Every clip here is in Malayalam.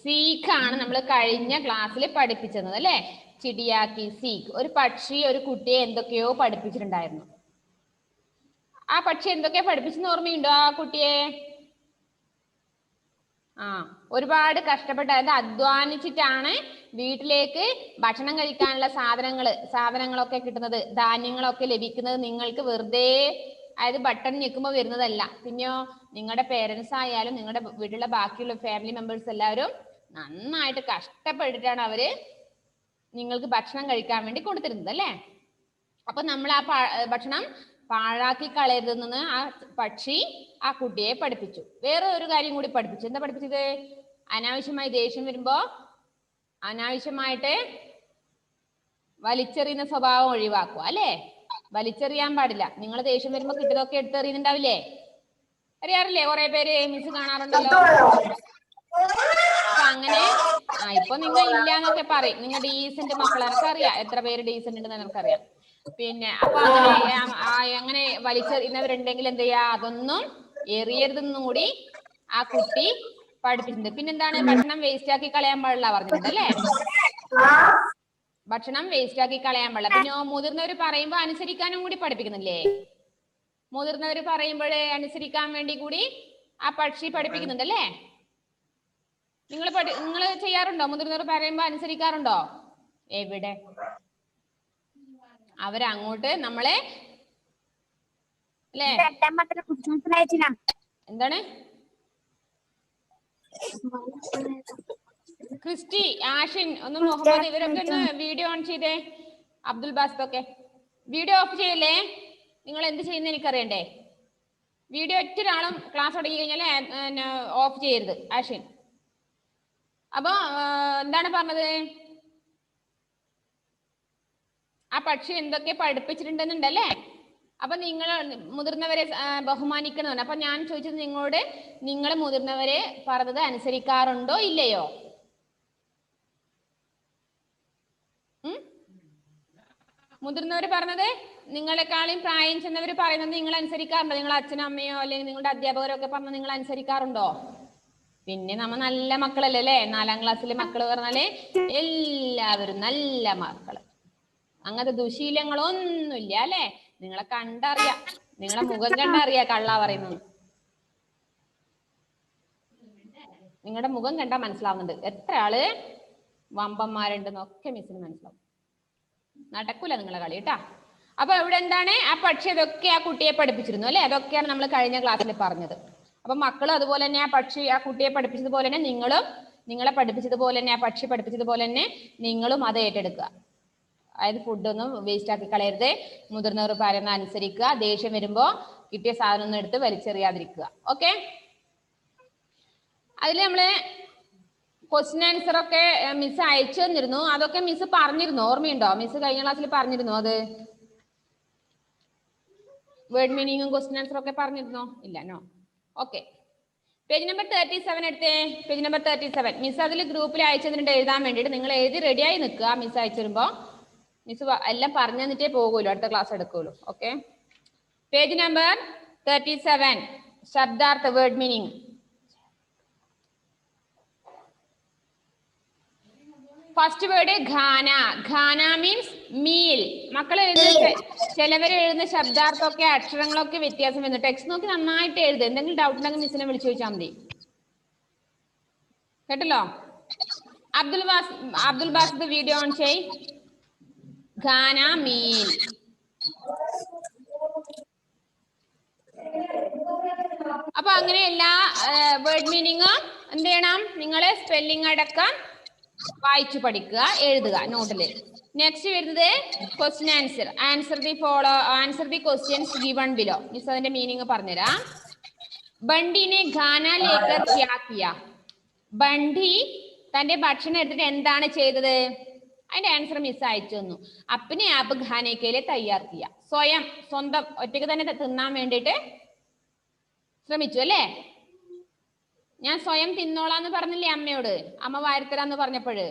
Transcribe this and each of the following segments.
സീഖാണ് നമ്മൾ കഴിഞ്ഞ ക്ലാസ്സിൽ പഠിപ്പിച്ചത് അല്ലേ? ചിടിയാക്കി സീഖ്. ഒരു പക്ഷി ഒരു കുട്ടിയെ എന്തൊക്കെയോ പഠിപ്പിച്ചിട്ടുണ്ടായിരുന്നു. ആ പക്ഷി എന്തൊക്കെയോ പഠിപ്പിച്ചെന്ന് ഓർമ്മയുണ്ടോ ആ കുട്ടിയെ? ഒരുപാട് കഷ്ടപ്പെട്ട്, അതായത് അധ്വാനിച്ചിട്ടാണ് വീട്ടിലേക്ക് ഭക്ഷണം കഴിക്കാനുള്ള സാധനങ്ങളൊക്കെ കിട്ടുന്നത്, ധാന്യങ്ങളൊക്കെ ലഭിക്കുന്നത് നിങ്ങൾക്ക് വെറുതെ, അതായത് ബട്ടൺ ഞെക്കുമ്പോൾ വരുന്നതല്ല. പിന്നെയോ നിങ്ങളുടെ പേരൻസ് ആയാലും നിങ്ങളുടെ വീട്ടിലുള്ള ബാക്കിയുള്ള ഫാമിലി മെമ്പേഴ്സ് എല്ലാവരും നന്നായിട്ട് കഷ്ടപ്പെട്ടിട്ടാണ് അവര് നിങ്ങൾക്ക് ഭക്ഷണം കഴിക്കാൻ വേണ്ടി കൊടുത്തിരുന്നത് അല്ലേ? അപ്പൊ നമ്മൾ ആ ഭക്ഷണം പാഴാക്കി കളയരുതെന്ന് ആ പക്ഷി ആ കുട്ടിയെ പഠിപ്പിച്ചു. വേറെ ഒരു കാര്യം കൂടി പഠിപ്പിച്ചു. എന്താ പഠിപ്പിച്ചത്? അനാവശ്യമായി ദേഷ്യം വരുമ്പോ അനാവശ്യമായിട്ട് വലിച്ചെറിയുന്ന സ്വഭാവം ഒഴിവാക്കുക അല്ലേ? വലിച്ചെറിയാൻ പാടില്ല. നിങ്ങൾ ദേഷ്യം വരുമ്പോ കിട്ടിയതൊക്കെ എടുത്തെറിയുന്നുണ്ടാവില്ലേ? അറിയാറില്ലേ? കുറെ പേര് മിസ് കാണാറുണ്ടല്ലോ. അപ്പൊ അങ്ങനെ ഇപ്പൊ നിങ്ങൾ ഇല്ലാന്നൊക്കെ പറയും. നിങ്ങൾ ഡീസന്റ് മക്കൾ, എനിക്കറിയാം എത്ര പേര് ഡീസന്റ് ഉണ്ടെന്ന് എനിക്കറിയാം. പിന്നെ അപ്പൊ അങ്ങനെ വലിച്ചെറിയുന്നവരുണ്ടെങ്കിൽ എന്ത് ചെയ്യാ? അതൊന്നും എറിയരുതെന്നും കൂടി ആ കുട്ടി പഠിപ്പിച്ചിട്ടുണ്ട്. പിന്നെന്താണ്? ഭക്ഷണം വേസ്റ്റ് ആക്കി കളയാൻ പാടില്ല പറഞ്ഞിട്ടുണ്ട് അല്ലേ? ഭക്ഷണം വേസ്റ്റ് ആക്കി കളയാൻ പാടില്ല. പിന്നെ മുതിർന്നവർ പറയുമ്പോ അനുസരിക്കാനും കൂടി പഠിപ്പിക്കുന്നില്ലേ? മുതിർന്നവർ പറയുമ്പോഴേ അനുസരിക്കാൻ വേണ്ടി കൂടി ആ പക്ഷി പഠിപ്പിക്കുന്നുണ്ടല്ലേ? നിങ്ങൾ ചെയ്യാറുണ്ടോ? മുതിർന്നവർ പറയുമ്പോ അനുസരിക്കാറുണ്ടോ? എവിടെ? അവരങ്ങോട്ട് നമ്മളെ അല്ലേ? എന്താണ്? ക്രിസ്റ്റി, ആഷിൻ, ഒന്ന് മുഹമ്മദ്, ഇവരൊക്കെ ഒന്ന് വീഡിയോ ഓൺ ചെയ്തേ. അബ്ദുൽ ബാസിദ് ഒക്കെ വീഡിയോ ഓഫ് ചെയ്യല്ലേ. നിങ്ങൾ എന്ത് ചെയ്യുന്ന എനിക്കറിയണ്ടേ? വീഡിയോ ഒറ്റ ഒരാളും ക്ലാസ് തുടങ്ങി കഴിഞ്ഞാൽ ഓഫ് ചെയ്യരുത്. ആഷിൻ, അപ്പൊ എന്താണ് പറഞ്ഞത്? ആ പക്ഷി എന്തൊക്കെ പഠിപ്പിച്ചിട്ടുണ്ടെന്നുണ്ടല്ലേ? അപ്പൊ നിങ്ങൾ മുതിർന്നവരെ ബഹുമാനിക്കണമെന്ന്. അപ്പൊ ഞാൻ ചോദിച്ചത് നിങ്ങളോട്, നിങ്ങൾ മുതിർന്നവരെ പറഞ്ഞത് അനുസരിക്കാറുണ്ടോ ഇല്ലയോ? മുതിർന്നവർ പറഞ്ഞത്, നിങ്ങളെക്കാളും പ്രായം ചെന്നവർ പറയുന്നത് നിങ്ങൾ അനുസരിക്കാറുണ്ടോ? നിങ്ങളുടെ അച്ഛനോ അമ്മയോ അല്ലെങ്കിൽ നിങ്ങളുടെ അധ്യാപകരോ ഒക്കെ പറഞ്ഞത് നിങ്ങൾ അനുസരിക്കാറുണ്ടോ? പിന്നെ നമ്മ നല്ല മക്കളല്ലേ അല്ലേ? 4ാം ക്ലാസ്സിലെ മക്കള് പറഞ്ഞാല് എല്ലാവരും നല്ല മക്കള്, അങ്ങനത്തെ ദുശീലങ്ങളൊന്നുമില്ല അല്ലേ? നിങ്ങളെ കണ്ടറിയാം, നിങ്ങളെ മുഖം കണ്ടറിയാ കള്ള പറയുന്നത്. നിങ്ങളുടെ മുഖം കണ്ടാ മനസ്സിലാവുന്നുണ്ട് എത്ര ആള് വമ്പന്മാരുണ്ടെന്നൊക്കെ മിസ്സിന് മനസ്സിലാവും. നടക്കൂല നിങ്ങളെ കളി കേട്ടാ. അപ്പൊ ഇവിടെ എന്താണ്? ആ പക്ഷി അതൊക്കെ ആ കുട്ടിയെ പഠിപ്പിച്ചിരുന്നു അല്ലെ? അതൊക്കെയാണ് നമ്മൾ കഴിഞ്ഞ ക്ലാസ്സിൽ പറഞ്ഞത്. അപ്പൊ മക്കളും അതുപോലെ തന്നെ ആ കുട്ടിയെ പഠിപ്പിച്ചതുപോലെ തന്നെ നിങ്ങളെ പഠിപ്പിച്ചതുപോലെ തന്നെ, ആ പക്ഷി പഠിപ്പിച്ചതുപോലെ തന്നെ നിങ്ങളും അത് ഏറ്റെടുക്കുക. അതായത് ഫുഡൊന്നും വേസ്റ്റ് ആക്കി കളയരുത്, മുതിർന്നവർ പറയുന്ന അനുസരിക്കുക, ദേഷ്യം വരുമ്പോ കിട്ടിയ സാധനം ഒന്നും എടുത്ത് വലിച്ചെറിയാതിരിക്കുക. ഓക്കെ? അതിൽ നമ്മള് ക്വസ്റ്റ്യൻ ആൻസർ ഒക്കെ മിസ് അയച്ചു തന്നിരുന്നു. അതൊക്കെ മിസ് പറഞ്ഞിരുന്നു, ഓർമ്മയുണ്ടോ? മിസ് കഴിഞ്ഞ ക്ലാസ്സിൽ പറഞ്ഞിരുന്നു അത്. വേർഡ് മീനിങ്ങും ക്വസ്റ്റ്യൻ ആൻസർ ഒക്കെ പറഞ്ഞിരുന്നോ? ഇല്ല, നോ. ഓക്കെ, പേജ് നമ്പർ 37 എടുത്തേ. പേജ് നമ്പർ 37 മിസ് അതിൽ ഗ്രൂപ്പിൽ അയച്ചതിനുണ്ട് എഴുതാൻ വേണ്ടിയിട്ട്. നിങ്ങൾ എഴുതി റെഡിയായി നിൽക്കുക. മിസ് അയച്ചു തരുമ്പോ മിസ് എല്ലാം പറഞ്ഞു തന്നിട്ടേ പോകുമല്ലോ, അടുത്ത ക്ലാസ് എടുക്കുമല്ലോ. ഓക്കെ, പേജ് നമ്പർ 37 ശബ്ദാർത്ഥ വേർഡ് മീനിങ്. ഫസ്റ്റ് വേർഡ് ഖാന. ഖാന മീൻസ് മീൽ. മക്കൾ എഴുതുന്ന ചിലവർ എഴുതുന്ന ശബ്ദാർത്ഥമൊക്കെ അക്ഷരങ്ങളൊക്കെ വ്യത്യാസം വരുന്നു. ടെക്സ്റ്റ് നോക്കി നന്നായിട്ട് എഴുതുക. എന്തെങ്കിലും ഡൗട്ട് ഉണ്ടെങ്കിൽ മിസ്സിനെ വിളിച്ചു ചോദിച്ചാൽ മതി. കേട്ടല്ലോ? അബ്ദുൽ ബാസിദ് വീഡിയോ ഓൺ ചെയ്. ഖാന മീൽ. അപ്പൊ അങ്ങനെ എല്ലാ വേർഡ് മീനിങ്ങും എന്ത് ചെയ്യണം? നിങ്ങൾ സ്പെല്ലിംഗ് അടക്കം വായിച്ചു പഠിക്കുക, എഴുതുക നോട്ടില്. നെക്സ്റ്റ് വരുന്നത് question answer. Answer the questions given below. Miss അതിന്റെ മീനിങ് പറഞ്ഞുതരാം. ബണ്ടിനെ ഖാന ലേക്കർ ക്യാ കിയ. ബണ്ടി തന്റെ ഭക്ഷണം എടുത്തിട്ട് എന്താണ് ചെയ്തത്? അതിന്റെ ആൻസർ മിസ് അയച്ചു തന്നു. അപ്പനെ ആപ്പ് ഖാനേക്കയിലെ തയ്യാർ കിയ. സ്വന്തം ഒറ്റയ്ക്ക് തന്നെ തിന്നാൻ വേണ്ടിയിട്ട് ശ്രമിച്ചു അല്ലേ? ഞാൻ സ്വയം തിന്നോളാന്ന് പറഞ്ഞില്ലേ അമ്മയോട്? അമ്മ വാരിത്തരാന്ന് പറഞ്ഞപ്പോഴ്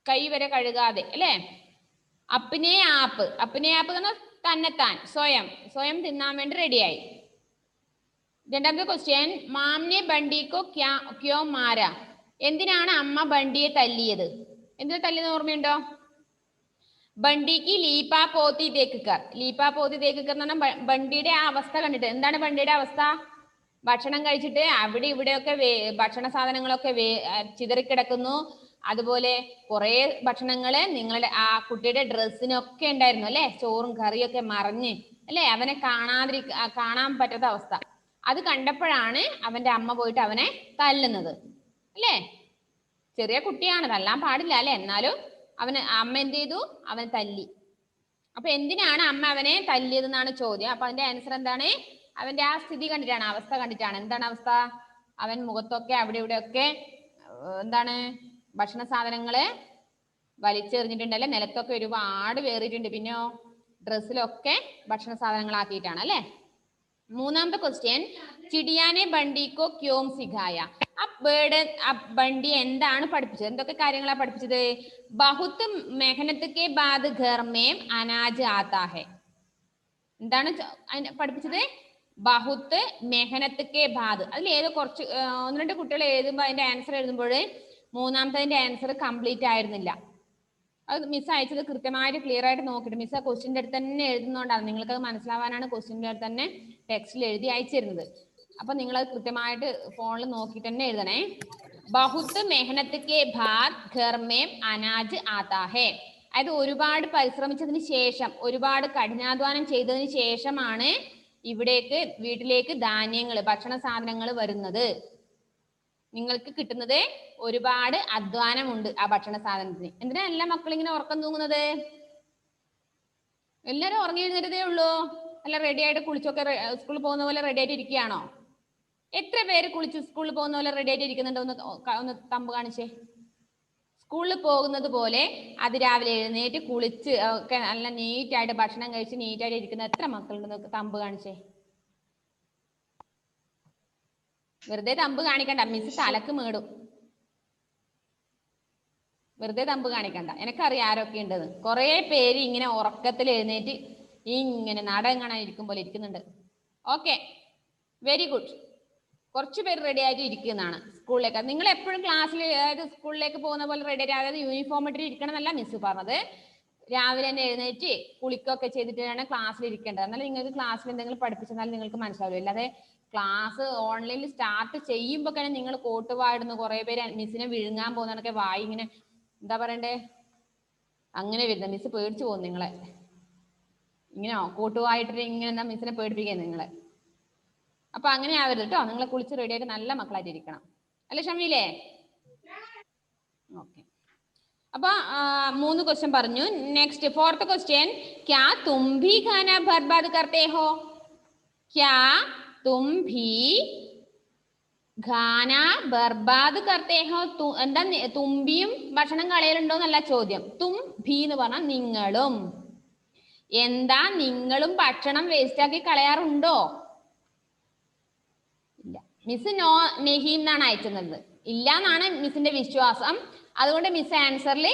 കൈ വരെ കഴുകാതെ അല്ലേ? അപ്പനെ ആപ്പ് തന്നെത്താൻ, സ്വയം തിന്നാൻ വേണ്ടി റെഡിയായി. രണ്ടാമത്തെ ക്വസ്റ്റ്യൻ, മാംനെ ബണ്ടിക്കോ ക്യോ മാര. എന്തിനാണ് അമ്മ ബണ്ടിയെ തല്ലിയത്? എന്തിനാ തല്ലിയെന്ന് ഓർമ്മയുണ്ടോ? ബണ്ടിക്ക് ലീപ്പാ പോത്തി തേക്കർ. ലീപ്പാ പോത്തി തേക്കർ എന്ന് പറഞ്ഞാൽ ബണ്ടിയുടെ ആ അവസ്ഥ കണ്ടിട്ട്. എന്താണ് ബണ്ടിയുടെ അവസ്ഥ? ഭക്ഷണം കഴിച്ചിട്ട് അവിടെ ഇവിടെയൊക്കെ ഭക്ഷണ സാധനങ്ങളൊക്കെ ചിതറിക്കിടക്കുന്നു. അതുപോലെ കുറെ ഭക്ഷണങ്ങള് നിങ്ങളുടെ ആ കുട്ടിയുടെ ഡ്രസ്സിനൊക്കെ ഉണ്ടായിരുന്നു അല്ലെ, ചോറും കറിയൊക്കെ മറിഞ്ഞ് അല്ലെ, അവനെ കാണാൻ പറ്റാത്ത അവസ്ഥ. അത് കണ്ടപ്പോഴാണ് അവന്റെ അമ്മ പോയിട്ട് അവനെ തല്ലുന്നത് അല്ലേ. ചെറിയ കുട്ടിയാണ്, തല്ലാൻ പാടില്ല അല്ലെ, എന്നാലും അമ്മ എന്ത് ചെയ്തു? അവനെ തല്ലി. അപ്പൊ എന്തിനാണ് അമ്മ അവനെ തല്ലിയത് എന്നാണ് ചോദ്യം. അപ്പൊ അതിന്റെ ആൻസർ എന്താണ്? അവന്റെ ആ സ്ഥിതി കണ്ടിട്ടാണ്, അവസ്ഥ കണ്ടിട്ടാണ്. എന്താണ് അവസ്ഥ? അവൻ മുഖത്തൊക്കെ അവിടെ ഇവിടെ ഒക്കെ എന്താണ് ഭക്ഷണ സാധനങ്ങള് വലിച്ചെറിഞ്ഞിട്ടുണ്ടല്ലേ, നിലത്തൊക്കെ ഒരുപാട് വേറിയിട്ടുണ്ട്. പിന്നെയോ ഡ്രസ്സിലൊക്കെ ഭക്ഷണ സാധനങ്ങളാക്കിയിട്ടാണ് അല്ലെ. മൂന്നാമത്തെ ക്വസ്റ്റ്യൻ, ചിടിയാനെ ബണ്ടിക്കോ ക്യോം സിഖായ. ബണ്ടി എന്താണ് പഠിപ്പിച്ചത്? എന്തൊക്കെ കാര്യങ്ങളാണ് പഠിപ്പിച്ചത്? ബഹുത്ത് മെഹനത്ത് കെ ബാദ് ഘർ മേം അനാജ് ആതാ ഹെ. എന്താണ് പഠിപ്പിച്ചത്? ബഹുത്ത് മെഹനത്ത് കെ ബാദ്. അതിൽ ഏതോ കുറച്ച് ഒന്ന് രണ്ട് കുട്ടികൾ എഴുതുമ്പോൾ അതിന്റെ ആൻസർ എഴുതുമ്പോൾ മൂന്നാമത്തതിന്റെ ആൻസർ കംപ്ലീറ്റ് ആയിരുന്നില്ല. അത് മിസ് അയച്ചത് കൃത്യമായിട്ട് ക്ലിയർ ആയിട്ട് നോക്കിയിട്ട്, മിസ് ആ ക്വസ്റ്റ്യൻ്റെ അടുത്ത് തന്നെ എഴുതുന്നതുകൊണ്ടാണ്, നിങ്ങൾക്ക് അത് മനസ്സിലാവാനാണ് ക്വസ്റ്റ്യൻ്റെ അടുത്ത് തന്നെ ടെക്സ്റ്റിൽ എഴുതി അയച്ചിരുന്നത്. അപ്പൊ നിങ്ങൾ അത് കൃത്യമായിട്ട് ഫോണിൽ നോക്കിയിട്ട് തന്നെ എഴുതണേ. ബഹുത്ത് മെഹനത്ത് കെ ബാദ് ഘർ മേം അനാജ് ആതാ ഹെ. അതായത് ഒരുപാട് പരിശ്രമിച്ചതിന് ശേഷം, ഒരുപാട് കഠിനാധ്വാനം ചെയ്തതിന് ശേഷമാണ് വീട്ടിലേക്ക് ധാന്യങ്ങൾ, ഭക്ഷണ സാധനങ്ങൾ വരുന്നത്. നിങ്ങൾക്ക് കിട്ടുന്നത് ഒരുപാട് അധ്വാനമുണ്ട് ആ ഭക്ഷണ സാധനത്തിന്. എന്തിനാ എല്ലാ മക്കളും ഇങ്ങനെ ഉറക്കം തൂങ്ങുന്നത്? എല്ലാരും ഉറങ്ങി എഴുന്നേറ്റതേ ഉള്ളൂ. അല്ല റെഡി ആയിട്ട് കുളിച്ചൊക്കെ സ്കൂളിൽ പോകുന്ന പോലെ റെഡി ആയിട്ട് ഇരിക്കുകയാണോ? എത്ര പേര് കുളിച്ച് സ്കൂളിൽ പോകുന്ന പോലെ റെഡി ആയിട്ട് ഇരിക്കുന്നുണ്ടോ? ഒന്ന് തമ്പ് കാണിച്ചേ. സ്കൂളിൽ പോകുന്നത് പോലെ അതിരാവിലെ എഴുന്നേറ്റ് കുളിച്ച് ഒക്കെ നല്ല നീറ്റായിട്ട് ഭക്ഷണം കഴിച്ച് നീറ്റായിട്ട് ഇരിക്കുന്ന എത്ര മക്കളുണ്ടെന്ന് തമ്പ് കാണിച്ചേ. വെറുതെ തമ്പ് കാണിക്കണ്ട, മിസ് തലക്ക് മേടും. വെറുതെ തമ്പ് കാണിക്കണ്ട, എനിക്കറിയാം ആരൊക്കെ ഉണ്ടെന്ന്. കുറെ പേര് ഇങ്ങനെ ഉറക്കത്തിൽ എഴുന്നേറ്റ് ഇങ്ങനെ നാടകം കാണാൻ ഇരിക്കും പോലെ ഇരിക്കുന്നുണ്ട്. Okay, very good. കുറച്ച് പേര് റെഡി ആയിട്ട് ഇരിക്കുന്നതാണ് സ്കൂളിലേക്ക്. നിങ്ങൾ എപ്പോഴും ക്ലാസ്സിൽ, അതായത് സ്കൂളിലേക്ക് പോകുന്ന പോലെ റെഡി ആയിട്ട്, അതായത് യൂണിഫോം ഇട്ടിട്ട് ഇരിക്കണം എന്നല്ല മിസ് പറഞ്ഞത്. രാവിലെ തന്നെ എഴുന്നേറ്റ് കുളിക്കൊക്കെ ചെയ്തിട്ടാണ് ക്ലാസ്സിൽ ഇരിക്കേണ്ടത്. എന്നാലും നിങ്ങൾക്ക് ക്ലാസ്സിൽ എന്തെങ്കിലും പഠിപ്പിച്ചെന്നാലും നിങ്ങൾക്ക് മനസ്സിലാവില്ല. അല്ലാതെ ക്ലാസ് ഓൺലൈനിൽ സ്റ്റാർട്ട് ചെയ്യുമ്പോൾ തന്നെ നിങ്ങൾ കോട്ടുവായിടുന്നു, കുറെ പേര് മിസ്സിനെ വിഴുങ്ങാൻ പോകുന്നതൊക്കെ വായി ഇങ്ങനെ എന്താ പറയണ്ടേ അങ്ങനെ വരുന്നത്. മിസ് പേടിച്ചു പോകും നിങ്ങളെ. ഇങ്ങനെയോ കോട്ടുവായിട്ടിട്ട് ഇങ്ങനെ എന്താ മിസ്സിനെ പേടിപ്പിക്കുക നിങ്ങളെ. അപ്പൊ അങ്ങനെ ആവരുത് കേട്ടോ. നിങ്ങളെ കുളിച്ച് റെഡി ആയിട്ട് നല്ല മക്കളായിട്ട് ഇരിക്കണം അല്ലേ ഷമീലേ? ഓക്കെ. അപ്പൊ 3 ക്വസ്റ്റ്യൻ പറഞ്ഞു. നെക്സ്റ്റ് ഫോർത്ത് ക്വസ്റ്റ്യൻ, ക്യാ തും ഭി ഖാന ബർബാദ് കർത്തേ ഹോ? ക്യാ തും ഭി ഖാന ബർബാദ് കർത്തേ ഹോ? എന്താ തുമ്പിയും ഭക്ഷണം കളയലുണ്ടോ എന്നല്ല ചോദ്യം. തും ഭി എന്ന് പറഞ്ഞാൽ നിങ്ങളും. എന്താ നിങ്ങളും ഭക്ഷണം വേസ്റ്റ് ആക്കി കളയാറുണ്ടോ? ഇല്ല. മിസ് നോ നെഹീം എന്നാണ് അയക്കുന്നത്. ഇല്ല എന്നാണ് മിസ്സിന്റെ വിശ്വാസം. അതുകൊണ്ട് മിസ് ആൻസറിൽ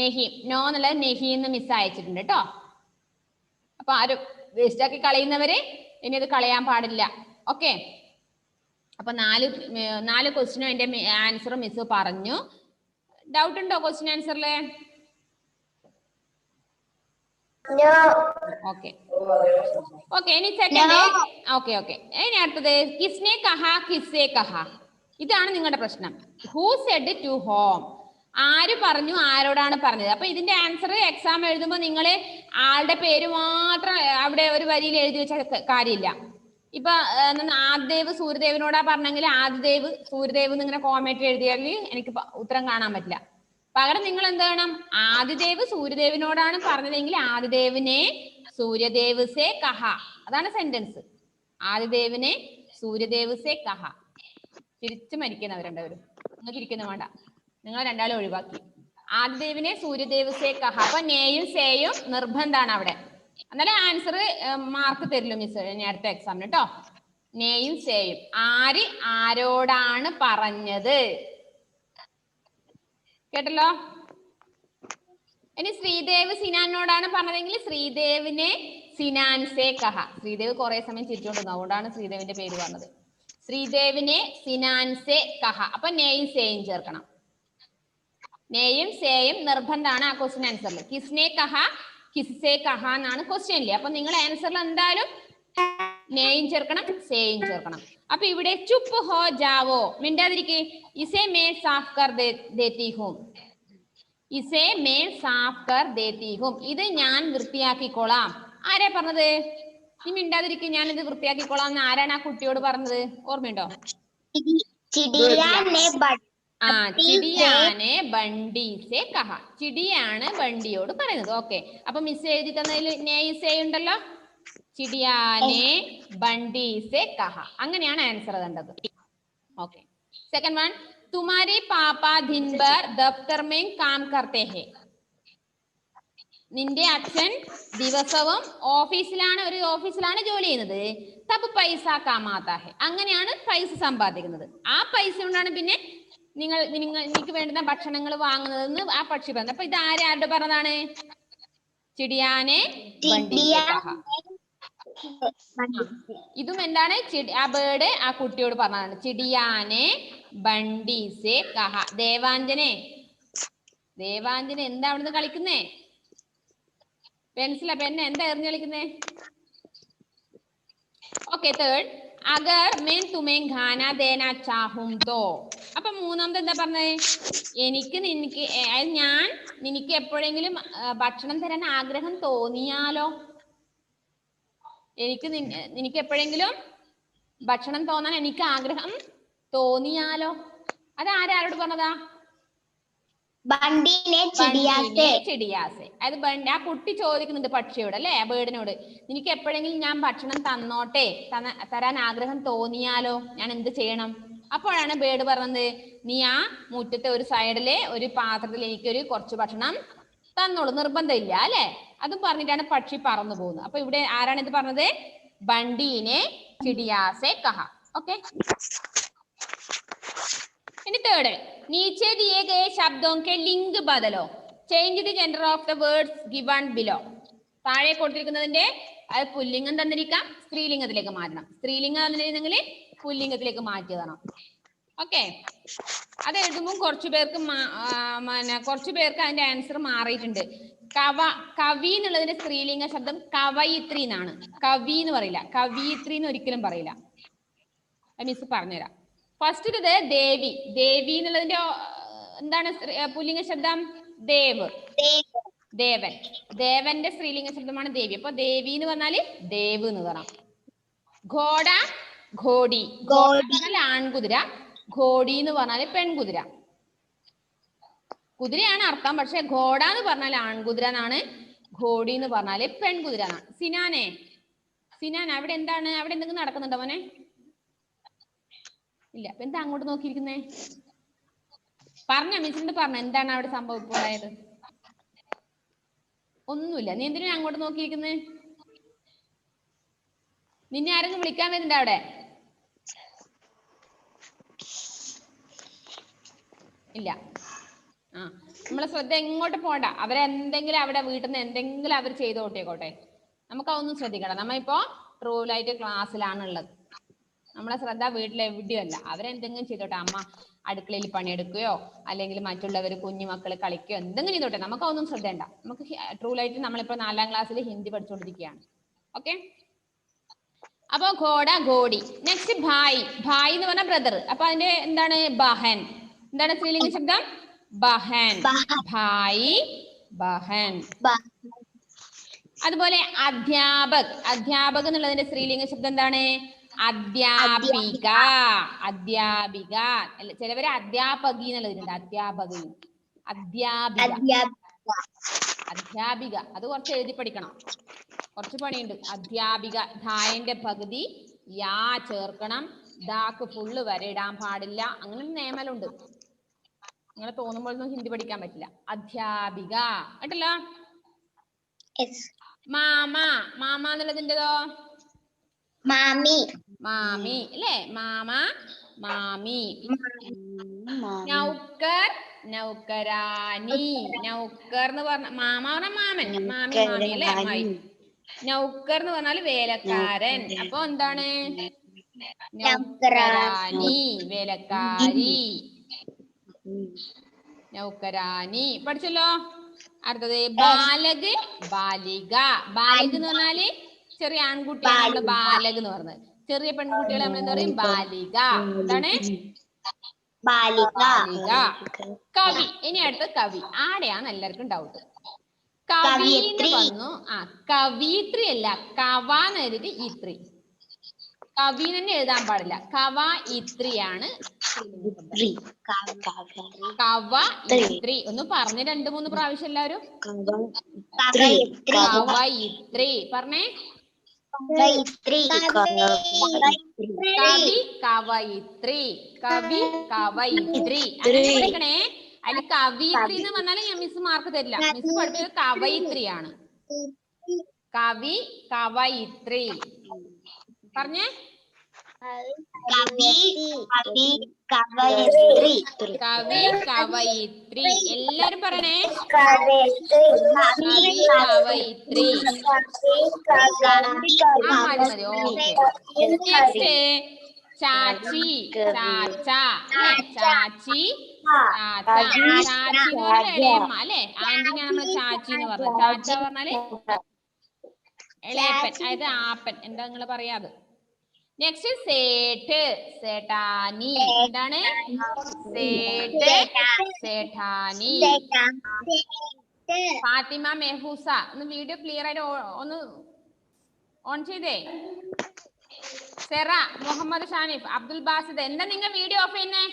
നെഹീം, നോ എന്നുള്ളത് നെഹീം എന്ന് മിസ് അയച്ചിട്ടുണ്ട് കേട്ടോ. അപ്പൊ ആരും വേസ്റ്റ് ആക്കി കളയുന്നവര് ഇനി അത് കളയാൻ പാടില്ല. ഓക്കെ. അപ്പൊ 4 ക്വസ്റ്റിനും അതിന്റെ ആൻസറും മിസ് പറഞ്ഞു. ഡൗട്ട് ഉണ്ടോ ക്വസ്റ്റ്യൻ ആൻസറില്? Okay okay. ഇനി സെക്കൻഡ്. Okay okay. ഇനി അടുത്തത്, കിസ്നെ കഹാ കിസ്സേ കഹാ. ഇതാണ് നിങ്ങളുടെ പ്രശ്നം. Who said to whom? ആര് പറഞ്ഞു, ആരോടാണ് പറഞ്ഞത്? അപ്പൊ ഇതിന്റെ ആൻസർ എക്സാം എഴുതുമ്പോൾ നിങ്ങൾ ആളുടെ പേര് മാത്രം അവിടെ ഒരു വരിയിൽ എഴുതി വെച്ച കാര്യമില്ല. ഇപ്പൊ ആദിദേവ് സൂര്യദേവനോടാ പറഞ്ഞെങ്കിൽ ആദിദേവ് സൂര്യദേവ് ഇങ്ങനെ കോമേറ്റ് എഴുതിയാൽ എനിക്ക് ഉത്തരം കാണാൻ പറ്റില്ല. പകരം നിങ്ങൾ എന്ത് വേണം? ആദിദേവ് സൂര്യദേവനോടാണ് പറഞ്ഞതെങ്കിൽ ആദിദേവിനെ സൂര്യദേവ് സേ കഹ. അതാണ് സെന്റൻസ്. ആദിദേവിനെ സൂര്യദേവ് സേ കഹ. തിരിച്ചു മരിക്കുന്നവരുണ്ടവരും. നിങ്ങൾക്ക് ഇരിക്കുന്ന വേണ്ട, നിങ്ങൾ രണ്ടാളും ഒഴിവാക്കി. ആദിദേവിനെ സൂര്യദേവ് സേ കഹ. അപ്പൊ നേയും സേയും നിർബന്ധമാണ് അവിടെ. എന്നാലും ആൻസർ മാർക്ക് തരില്ല മിസ് ഇനി അടുത്ത എക്സാമിന് കേട്ടോ. നേയും സേയും. ആര് ആരോടാണ് പറഞ്ഞത്? കേട്ടല്ലോ. ഇനി ശ്രീദേവ് സിനാനോടാണ് പറഞ്ഞതെങ്കിൽ ശ്രീദേവിനെ സിനാൻ സേ കഹ. ശ്രീദേവ് കുറെ സമയം ചിരിച്ചോണ്ടിരുന്നു, അതുകൊണ്ടാണ് ശ്രീദേവിന്റെ പേര് പറഞ്ഞത്. ശ്രീദേവിനെ സിനാൻസെ കഹ. അപ്പൊ നെയും സേയും ചേർക്കണം. നെയും സേയും നിർബന്ധമാണ് ആ ക്വസ്റ്റ്യൻ ആൻസറിൽ. കിസ്നെ കഹ കിസ്സെ കഹ എന്നാണ് ക്വസ്റ്റ്യനില്. അപ്പൊ നിങ്ങൾ ആൻസറിൽ എന്തായാലും നെയും ചേർക്കണം സേയും ചേർക്കണം. അപ്പൊ ഇവിടെ ചുപ്പ് ഹോ ജാവോ, മിണ്ടാതിരിക്കെ. ഇസേ മേ സാഫ് കർ ദേത്തി ഹൂം. ഇസേ മേ സാഫ് കർ ദേത്തി ഹൂം. ഇത് ഞാൻ വൃത്തിയാക്കിക്കോളാം. ആരാ പറഞ്ഞത്? നീ മിണ്ടാതിരിക്കെ, ഞാൻ ഇത് വൃത്തിയാക്കിക്കോളാം എന്ന് ആരാണ് ആ കുട്ടിയോട് പറഞ്ഞത്? ഓർമ്മയുണ്ടോ? ആ, ചിടിയാനെ ബണ്ടി സെ കഹ. ചിടിയാണ് ബണ്ടിയോട് പറയുന്നത്. ഓക്കെ, അപ്പൊ മിസ് എഴുതി തന്നതിൽ നെയ് സേ ഉണ്ടല്ലോ. ചിടിയാനെ ബണ്ടി സെ കഹ. അങ്ങനെയാണ് ആൻസർ കണ്ടത്. Okay, second one. തുമാരി പാപ്പ ദിൻ ഭർ ദഫ്തർ മേ കാം കർത്തെ ഹെ. നിന്റെ അച്ഛൻ ദിവസവും ഒരു ഓഫീസിലാണ് ജോലി ചെയ്യുന്നത്. തബ് പൈസ കാമാതാ ഹെ. അങ്ങനെയാണ് പൈസ സമ്പാദിക്കുന്നത്. ആ പൈസ കൊണ്ടാണ് പിന്നെ നിങ്ങൾക്ക് വേണ്ടുന്ന ഭക്ഷണങ്ങൾ വാങ്ങുന്നതെന്ന് ആ പക്ഷി പറഞ്ഞത്. അപ്പൊ ഇത് ആരുടെ പറഞ്ഞതാണ്? ചിടിയാനെ ബണ്ടി സെ കഹ. ഇതും എന്താണ്? ആ ബേർഡ് ആ കുട്ടിയോട് പറഞ്ഞതാണ്. ചിടിയാനെ ബണ്ടി സെ കഹ. ദേവാഞ്ജനെ എന്താ അവിടുന്ന് കളിക്കുന്നേ? പെൻസിലാ പെന്നെ എന്താ എറിഞ്ഞു കളിക്കുന്നേ? Okay, third. അഗർ मैं तुम्हें खाना देना चाहूं तो. അപ്പൊ മൂന്നാമത് എന്താ പറഞ്ഞേ? ഞാൻ നിനക്ക് എപ്പോഴെങ്കിലും ഭക്ഷണം തരാൻ ആഗ്രഹം തോന്നിയാലോ. നിനക്ക് എപ്പോഴെങ്കിലും ഭക്ഷണം തോന്നാൻ എനിക്ക് ആഗ്രഹം തോന്നിയാലോ. അത് ആരോട് പറഞ്ഞതാ? ചിടിയാസെ. അത് ആ കുട്ടി ചോദിക്കുന്നുണ്ട് പക്ഷിയോട് അല്ലെ, ആ ബേർഡിനോട്. നിനക്ക് എപ്പോഴെങ്കിലും ഞാൻ ഭക്ഷണം തരാൻ ആഗ്രഹം തോന്നിയാലോ ഞാൻ എന്ത് ചെയ്യണം? അപ്പോഴാണ് ബേർഡ് പറഞ്ഞത്, നീ ആ മുറ്റത്തെ ഒരു സൈഡിലെ ഒരു പാത്രത്തിൽ എനിക്കൊരു കുറച്ച് ഭക്ഷണം തന്നോളൂ, നിർബന്ധമില്ല അല്ലെ. അതും പറഞ്ഞിട്ടാണ് പക്ഷി പറന്നു പോകുന്നത്. അപ്പൊ ഇവിടെ ആരാണ് ഇത് പറഞ്ഞത്? ബണ്ടീനെ ചിടിയാസെ കഹ. ഓക്കെ, ഇനി തേർഡ്. नीचे दिए गए शब्दों के लिंग बदलो. Change the gender of the words given below. താഴെ കൊടുത്തിരിക്കുന്നതിന്റെ അത് പുല്ലിംഗം തന്നിരിക്കാം, സ്ത്രീലിംഗത്തിലേക്ക് മാറ്റണം. സ്ത്രീലിംഗം തന്നിരുന്നെങ്കിൽ പുല്ലിംഗത്തിലേക്ക് മാറ്റി തരണം. ഓക്കെ, അത് എഴുതുമ്പോൾ കുറച്ചു പേർക്ക് അതിന്റെ ആൻസർ മാറിയിട്ടുണ്ട്. കവി എന്നുള്ളതിന്റെ സ്ത്രീലിംഗ ശബ്ദം കവയിത്രി എന്നാണ്. കവി എന്ന് പറയില്ല, കവിയിത്രി എന്ന് ഒരിക്കലും പറയില്ല. മിസ് പറഞ്ഞുതരാം. ഫസ്റ്റ് ദേവി. ദേവി എന്നുള്ളതിന്റെ എന്താണ് പുല്ലിംഗ ശബ്ദം? ദേവ്, ദേവൻ. ദേവന്റെ സ്ത്രീലിംഗ ശബ്ദമാണ് ദേവി. അപ്പൊ ദേവി എന്ന് പറഞ്ഞാല് ദേവ് എന്ന് പറയാം. ഘോഡ, ഘോടി. ആൺകുതിര, ഘോടി എന്ന് പറഞ്ഞാല് പെൺകുതിര. കുതിരയാണ് അർത്ഥം, പക്ഷെ ഘോഡ എന്ന് പറഞ്ഞാൽ ആൺകുതിര എന്നാണ്, ഘോടി എന്ന് പറഞ്ഞാല് പെൺകുതിര എന്നാണ്. സിനാൻ അവിടെ എന്താണ്? അവിടെ എന്തെങ്കിലും നടക്കുന്നുണ്ടോ മോനെ? ഇല്ല. അപ്പൊ എന്താ അങ്ങോട്ട് നോക്കിയിരിക്കുന്നേ? പറഞ്ഞ മിസ്സിന്റെ പറഞ്ഞ എന്താണ് അവിടെ സംഭവം ഇപ്പോൾ ഉണ്ടായത്? ഒന്നുമില്ല. നീ എന്തിനാ അങ്ങോട്ട് നോക്കിയിരിക്കുന്നേ? നിന്നെ ആരെങ്കിലും വിളിക്കാൻ വരുന്നുണ്ട് അവിടെ? ഇല്ല. ആ, നമ്മളെ ശ്രദ്ധ എങ്ങോട്ട് പോണ്ട. അവരെന്തെങ്കിലും അവിടെ വീട്ടിൽ നിന്ന് എന്തെങ്കിലും അവർ ചെയ്ത് ഓട്ടിയേക്കോട്ടെ, നമുക്ക് അതൊന്നും ശ്രദ്ധിക്കണം. നമ്മളിപ്പോ ട്രൂ ലൈറ്റ് ക്ലാസ്സിലാണുള്ളത്. നമ്മളെ ശ്രദ്ധ വീട്ടിൽ എവിടെയും അല്ല. അവരെന്തെങ്കിലും ചെയ്തോട്ടെ. അമ്മ അടുക്കളയിൽ പണിയെടുക്കുകയോ അല്ലെങ്കിൽ മറ്റുള്ളവർ കുഞ്ഞു മക്കൾ കളിക്കുകയോ എന്തെങ്കിലും ചെയ്തോട്ടെ, നമുക്ക് അതൊന്നും ശ്രദ്ധയുണ്ട. നമുക്ക് ട്രൂ ലൈറ്റ് നമ്മളിപ്പോ 4ാം ക്ലാസ്സിൽ ഹിന്ദി പഠിച്ചുകൊണ്ടിരിക്കുകയാണ്. ഓക്കെ, അപ്പൊ ഘോഡ, ഘോടി. നെക്സ്റ്റ് ഭായ്. ഭായ് എന്ന് പറഞ്ഞ ബ്രദർ. അപ്പൊ അതിന്റെ എന്താണ്? ബഹൻ. എന്താണ് സ്ത്രീലിംഗ ശബ്ദം? ബഹൻ. ഭായ്, ബഹൻ. അതുപോലെ അധ്യാപക്. അധ്യാപക് എന്നുള്ളതിന്റെ സ്ത്രീലിംഗ ശബ്ദം എന്താണ്? അധ്യാപിക. അധ്യാപിക. ചിലവര് അധ്യാപകി എന്നുള്ളതിനുണ്ട്. അധ്യാപകയും അധ്യാപിക. അത് കുറച്ച് എഴുതി പഠിക്കണം, കുറച്ച് പണിയുണ്ട്. അധ്യാപിക. ധായന്റെ പകുതി യാ ചേർക്കണം. ദാക്ക് ഫുള്ള് വരെ ഇടാൻ പാടില്ല. അങ്ങനെ നിയമലുണ്ട്. നിങ്ങളെ തോന്നുമ്പോഴൊന്നും ഹിന്ദി പഠിക്കാൻ പറ്റില്ല. അധ്യാപിക കേട്ടല്ലോ. മാമ. മാമ എന്നുള്ളതിൻ്റെതോ? മാമി. മാമി അല്ലേ? മാമ, മാമി. നൗക്കർ, നൗക്കരാനി. നൗക്കർ എന്ന് പറഞ്ഞ മാമ പറഞ്ഞ മാമൻ, മാമി, മാമി അല്ലേ? നൗക്കർ എന്ന് പറഞ്ഞാൽ വേലക്കാരൻ. അപ്പൊ എന്താണ്? നൗകരാനി വേലക്കാരി. നൗകരാനി പഠിച്ചല്ലോ. അടുത്തത് ബാലക് ബാലിക. ബാലക് എന്ന് പറഞ്ഞാല് ചെറിയ ആൺകുട്ടിയാണ് നമ്മള് ബാലക് എന്ന് പറഞ്ഞത്. ചെറിയ പെൺകുട്ടികളെ നമ്മൾ എന്താ പറയും? ബാലിക. എന്താണ്? ബാലിക. കവി. ഇനി അടുത്ത കവി. ആടെയാണ് എല്ലാവർക്കും ഡൗട്ട്. കവി എന്ന് വന്നു. കവിത്രി അല്ല, കവ എന്ന് എഴുതിട്ട് ഇത്രി. കവി തന്നെ എഴുതാൻ പാടില്ല. കവ ഇത്രിയാണ്. കവ ഇത്രി ഒന്ന് പറഞ്ഞ് 2-3 പ്രാവശ്യം എല്ലാവരും. കവ ഇത്രി പറഞ്ഞേ. കവി കവയിത്രി. കവി കവയിത്രി അങ്ങനെ പഠിക്കണേ. അതിൽ കവിത്രി എന്ന് പറഞ്ഞാൽ ഞാൻ മിസ് മാർക്ക് തരില്ല. മിസ് പഠിപ്പിച്ചത് കവയിത്രിയാണ്. കവി കവയിത്രി പറഞ്ഞേ. കവി കവയിത്രി എല്ലാരും പറയണേ. കവി കവയിത്രി. മതി. ഓക്കെ. നെക്സ്റ്റ് ചാച്ചി ചാച്ച. ചാച്ചി ചാച്ച. ചാച്ചി എന്ന് പറഞ്ഞാൽ ഇളയമ്മ അല്ലെ? ആന്റിനാണ് നമ്മള് ചാച്ചി എന്ന് പറഞ്ഞത്. ചാച്ച പറഞ്ഞാല് ഇളയപ്പൻ, അതായത് ആപ്പൻ. എന്താ നിങ്ങൾ പറയാത്? നെക്സ്റ്റ് സേട്ട് സേട്ടാനി. എന്താണ്? സേട്ട് സേഠാനി. ഫാത്തിമ മെഹൂസ ഒന്ന് വീഡിയോ ക്ലിയർ ആയിട്ട് ഒന്ന് ഓൺ ചെയ്തേ. സെറ മുഹമ്മദ് ഷാനിഫ് അബ്ദുൽ ബാസിദ്. എന്താ നിങ്ങൾ വീഡിയോ ഓഫ് ചെയ്യുന്നേ?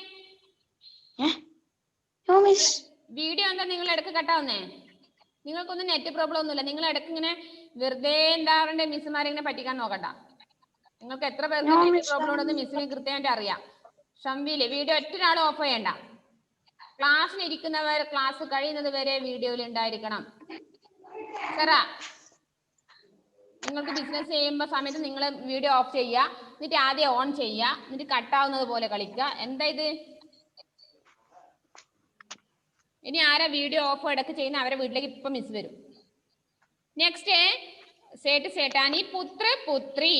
വീഡിയോ എന്താ നിങ്ങൾ ഇടക്ക് കട്ടാവുന്നേ? നിങ്ങൾക്കൊന്നും നെറ്റ് പ്രോബ്ലം ഒന്നുമില്ല. നിങ്ങൾ ഇടക്ക് ഇങ്ങനെ വെറുതെ എന്താറുണ്ട് മിസ്സുമാരെ ഇങ്ങനെ പറ്റിക്കാൻ നോക്കണ്ട. നിങ്ങൾക്ക് എത്ര പേർക്ക് നെറ്റ് പ്രോബ്ലം ഉണ്ടെന്ന് മിസ്സിന് കൃത്യമായിട്ട് അറിയാം. ഷംവില് വീഡിയോ ഒറ്റൊരാളും ഓഫ് ചെയ്യണ്ട. ക്ലാസ്സിൽ ഇരിക്കുന്നവർ ക്ലാസ് കഴിയുന്നത് വരെ വീഡിയോയിൽ ഉണ്ടായിരിക്കണം. സെറ നിങ്ങൾക്ക് ബിസിനസ് ചെയ്യുമ്പോൾ സമയത്ത് നിങ്ങൾ വീഡിയോ ഓഫ് ചെയ്യുക, എന്നിട്ട് ആദ്യം ഓൺ ചെയ്യുക, എന്നിട്ട് കട്ടാവുന്നത് പോലെ കളിക്കുക. എന്താ ഇത്? ഇനി ആരാ വീഡിയോ ഓഫ് ഇടക്ക് ചെയ്യുന്ന അവരെ വീട്ടിലേക്ക് ഇപ്പൊ മിസ് വരും. നെക്സ്റ്റ് സേട്ട് സേട്ടാനി. പുത്ര പുത്രി.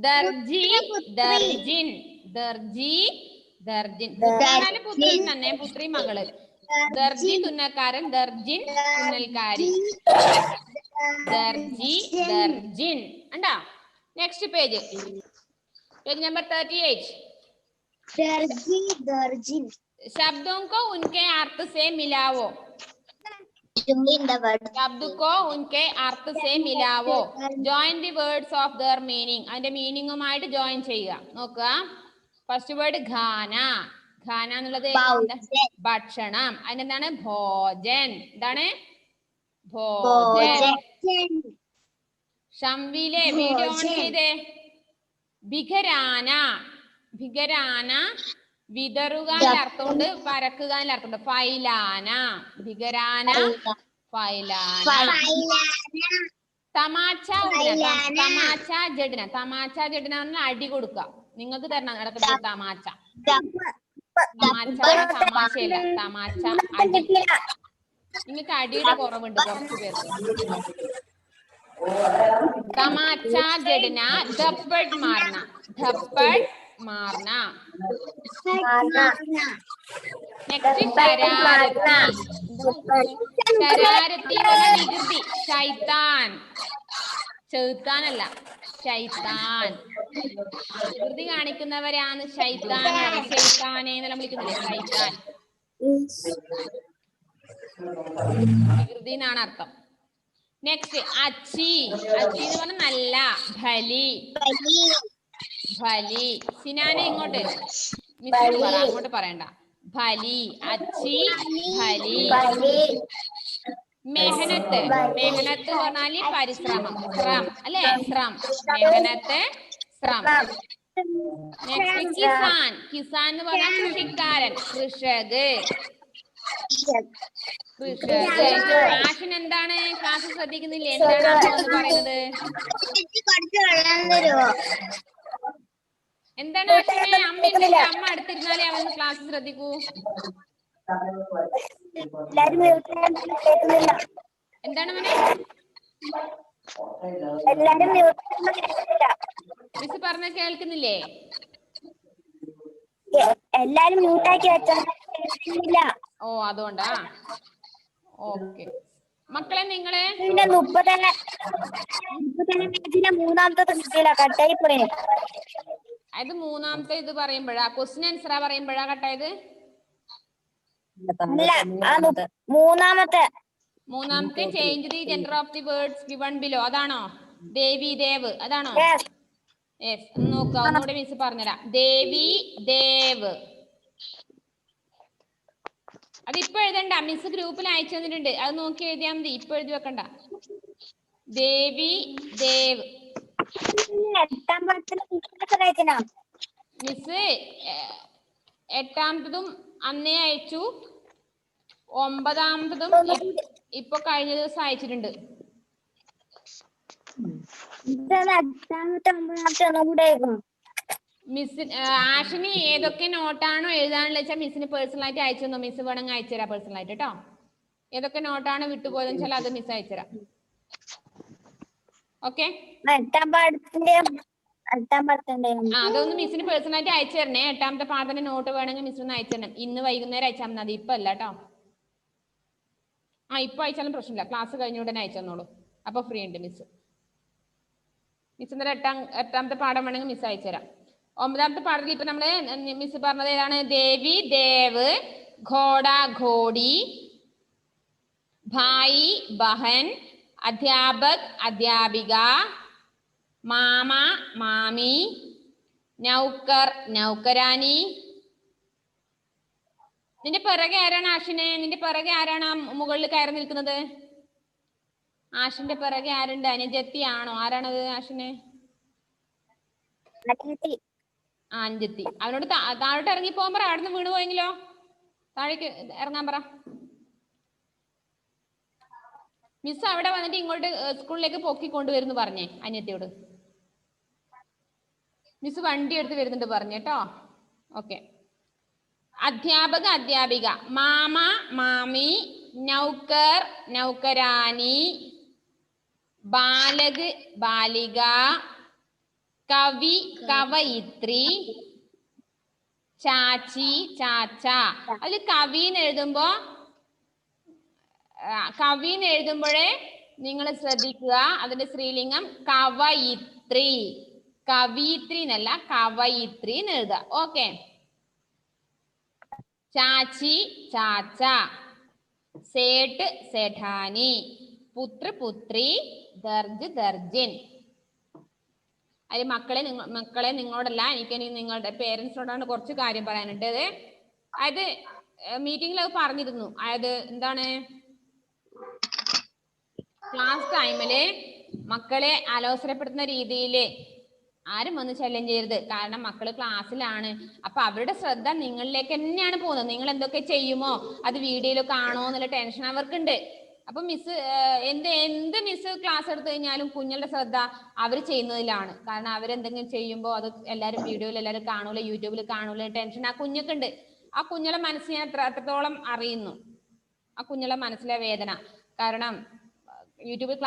ദർജി ദർജിൻ. ദർജി ദർജിൻ. പുത്രൻ തന്നെ, പുത്രി മകള്. ദർജി തുന്നൽക്കാരൻ, ദർജിൻ തുന്നൽക്കാരി. ദർജി ദർജിൻ. ഉണ്ടാ? Next page, page number 38. दर्जी दर्जिन. शब्दों को उनके अर्थ से मिलाओ. शब्द को उनके अर्थ से मिलाओ. Join the words of their meaning. അതിന്റെ മീനിങ്ങുമായിട്ട് ജോയിൻ ചെയ്യുക. നോക്കുക. ഫസ്റ്റ് വേർഡ് ഖാന. ഖാന എന്നുള്ളത് ഭക്ഷണം. അതിനെന്താണ്? ഭോജൻ. എന്താണ്? ഭോജൻ. ഷംവിലെ വീഡിയോ ഓൺ ചെയ്തേ. ഭിഖരാന. ഭിഖരാന വിതറുക അർത്ഥമുണ്ട്, പരക്കുക അർത്ഥമുണ്ട്. ഫൈലാന. ഭിഖരാന ഫൈലാന. തമാച്ച തമാച്ച ജഡ്ന. തമാച്ച ജഡ്ന പറഞ്ഞാൽ അടി കൊടുക്കുക. നിങ്ങൾക്ക് തരണം നടക്കുന്നത് തമാച്ച. തമാച്ച തമാശയല്ല, തമാച്ച അടി. നിങ്ങൾക്ക് അടിയുടെ കുറവുണ്ട് കുറച്ചു പേർക്ക്. तमाचा जड़ना धप्पड़ मारना. धप्पड़ मारना. नेक्स्ट शरारती. शरारती वाला विकृति शैतान. शैतान अല്ല ശൈത്താൻ. വികൃതി കാണിക്കുന്നവരാണ് ശൈത്താൻ. ശൈത്താനെ എന്നെല്ലാം വിളിക്കുന്നില്ലേ? ശൈത്താൻ വികൃതി എന്നാണ് അർത്ഥം. നെക്സ്റ്റ് അച്ചി. അച്ചി എന്ന് പറഞ്ഞാൽ നല്ല. ഭലി. ഭലി. സിനാനെ ഇങ്ങോട്ട് മിസ്സിനോട് പറ, അങ്ങോട്ട് പറയണ്ട. ഭലി. അച്ചി ഭലി. മെഹനത്ത്. മെഹനത്ത് പറഞ്ഞാല് പരിശ്രമം. ശ്രം അല്ലെ? ശ്രം. മെഹനത്ത് ശ്രം. നെക്സ്റ്റ് കിസാൻ. കിസാൻ എന്ന് പറഞ്ഞാൽ കൃഷിക്കാരൻ. കൃഷക്. ക്ലാസ്സിന് എന്താണ്? ക്ലാസ് ശ്രദ്ധിക്കുന്നില്ല. എന്താണ് പറയുന്നത്? എന്താണ് ആശിനെ? അമ്മ ഉണ്ടെങ്കിൽ അമ്മ അടുത്തിരുന്നാലേ അവൻ ക്ലാസ് ശ്രദ്ധിക്കൂ. എന്താണ് മോനെ? എല്ലാരും മിസ് പറഞ്ഞ കേൾക്കുന്നില്ലേ? എല്ലാരും മ്യൂട്ടാക്കി വെച്ചില്ല. ഓ അതുകൊണ്ടാ. ഓക്കെ മക്കളെ നിങ്ങള് പിന്നെ 30 പേജിലെ മൂന്നാമത്തെ കിട്ടിയില്ല, കട്ടായി പോയി. അത് മൂന്നാമത്തെ ഇത് പറയുമ്പോഴാ ക്വസ്റ്റ്യൻ ആൻസറാ പറയുമ്പോഴാ കട്ടായത്? മൂന്നാമത്തെ change the gender of the words given below അതാണോ? ദേവി ദേവ് അതാണോ? യെസ് നോക്കുക, ഒന്നുകൂടെ മിസ് പറഞ്ഞുതരാം. ദേവി ദേവ് അതിപ്പോ എഴുതണ്ട, മിസ് ഗ്രൂപ്പിൽ അയച്ചു തന്നിട്ടുണ്ട്, അത് നോക്കി എഴുതിയാൽ മതി, ഇപ്പൊ എഴുതി വെക്കണ്ട. ദേവി ദേവ്. മിസ് 8ാമത്തതും അന്നേ അയച്ചു, 9ാമത്തതും ഇപ്പൊ കഴിഞ്ഞ ദിവസം അയച്ചിട്ടുണ്ട്. മിസ് ആഷിന് ഏതൊക്കെ നോട്ടാണോ എഴുതാനുള്ള വെച്ചാൽ മിസ്സിന് പേഴ്സണൽ ആയിട്ട് അയച്ചു തന്നോ, മിസ് വേണമെങ്കിൽ അയച്ചുതരാം പേഴ്സണൽ ആയിട്ട് കേട്ടോ. ഏതൊക്കെ നോട്ടാണ് വിട്ടുപോയതെന്ന് വെച്ചാൽ അത് മിസ് അയച്ചുതരാം. ഓക്കെ അതൊന്ന് മിസ്സിന് പേഴ്സണൽ ആയിട്ട് അയച്ചു തരണേ. 8ാമത്തെ പാഠത്തിന്റെ നോട്ട് വേണമെങ്കിൽ മിസ്സിന് അയച്ചു തരണം. ഇന്ന് വൈകുന്നേരം അയച്ചാൽ മതി, ഇപ്പൊ അല്ല കേട്ടോ. ഇപ്പൊ അയച്ചാലും പ്രശ്നമില്ല, ക്ലാസ് കഴിഞ്ഞ ഉടനെ അയച്ചു തന്നോളൂ, അപ്പൊ ഫ്രീ ഉണ്ട് മിസ്. മിസ് ഇന്നലെ 8ാമത്തെ പാഠം വേണമെങ്കിൽ മിസ് അയച്ചു തരാം. 9ാമത്തെ പാഠത്തിൽ ഇപ്പൊ നമ്മള് മിസ് പറഞ്ഞത് ഏതാണ്? ദേവി ദേവ്, ഘോഡ ഘോടി, ഭായി ബഹൻ, അധ്യാപക് അധ്യാപിക, മാമ മാമി, നൗക്കർ നൗക്കരാനി. നിന്റെ പിറകെ ആരാണ് ആഷിനെ? നിന്റെ പിറകെ ആരാണ് മുകളിൽ കയറി നിൽക്കുന്നത്? ആഷിന്റെ പിറകെ ആരുണ്ട്? അനുജത്തി ആണോ? ആരാണത് ആഷിന്? അഞ്ചത്തി. അവനോട് താഴോട്ട് ഇറങ്ങി പോകാൻ പറ, അവിടുന്ന് വീണ് പോയെങ്കിലോ. താഴേക്ക് ഇറങ്ങാൻ പറ. മിസ് അവിടെ വന്നിട്ട് ഇങ്ങോട്ട് സ്കൂളിലേക്ക് പൊക്കിക്കൊണ്ടുവരുന്നു പറഞ്ഞേ അനിയത്തിയോട്. മിസ് വണ്ടി എടുത്ത് വരുന്നുണ്ട് പറഞ്ഞു കേട്ടോ. ഓക്കെ. അധ്യാപക അധ്യാപിക, മാമ മാമി, നൗക്കർ നൗക്കരാനി, ബാലക് ബാലിക, കവി കവയിത്രി, ചാച്ചി ചാച്ച. അതിൽ കവിന്ന് എഴുതുമ്പോഴേ നിങ്ങൾ ശ്രദ്ധിക്കുക, അതിന്റെ സ്ത്രീലിംഗം കവയിത്രി. കവിത്രി എന്നല്ല, കവയിത്രി എന്ന് എഴുതുക. ഓക്കെ. ചാച്ചി ചാച്ച, സേട്ട് സേഠാനി, പുത്ര പുത്രി, ദർജ് ദർജിൻ. അതിൽ മക്കളെ നിങ്ങളോടല്ല, എനിക്ക് നിങ്ങളുടെ പേരൻസിനോടാണ് കുറച്ച് കാര്യം പറയാനുണ്ട്. അതായത് മീറ്റിംഗിൽ അത് പറഞ്ഞിരുന്നു. അതായത് എന്താണ്, ക്ലാസ് ടൈമില് മക്കളെ അലോസരപ്പെടുത്തുന്ന രീതിയിൽ ആരും വന്ന് ശല്യം ചെയ്യരുത്. കാരണം മക്കള് ക്ലാസ്സിലാണ്, അപ്പൊ അവരുടെ ശ്രദ്ധ നിങ്ങളിലേക്ക് തന്നെയാണ് പോകുന്നത്. നിങ്ങൾ എന്തൊക്കെ ചെയ്യുമോ അത് വീഡിയോയിൽ കാണോ എന്നുള്ള ടെൻഷൻ അവർക്കുണ്ട്. അപ്പൊ മിസ് എന്ത് മിസ് ക്ലാസ് എടുത്തു കഴിഞ്ഞാലും കുഞ്ഞുങ്ങളുടെ ശ്രദ്ധ അവർ ചെയ്യുന്നതിലാണ്. കാരണം അവരെന്തെങ്കിലും ചെയ്യുമ്പോൾ അത് എല്ലാവരും വീഡിയോയിൽ എല്ലാവരും കാണൂല, യൂട്യൂബിൽ കാണൂല, ടെൻഷൻ ആ കുഞ്ഞൊക്കെയുണ്ട്. ആ കുഞ്ഞുടെ മനസ്സ് ഞാൻ എത്രത്തോളം അറിയുന്നു, ആ കുഞ്ഞുടെ മനസ്സിലെ വേദന. കാരണം യൂട്യൂബിൽ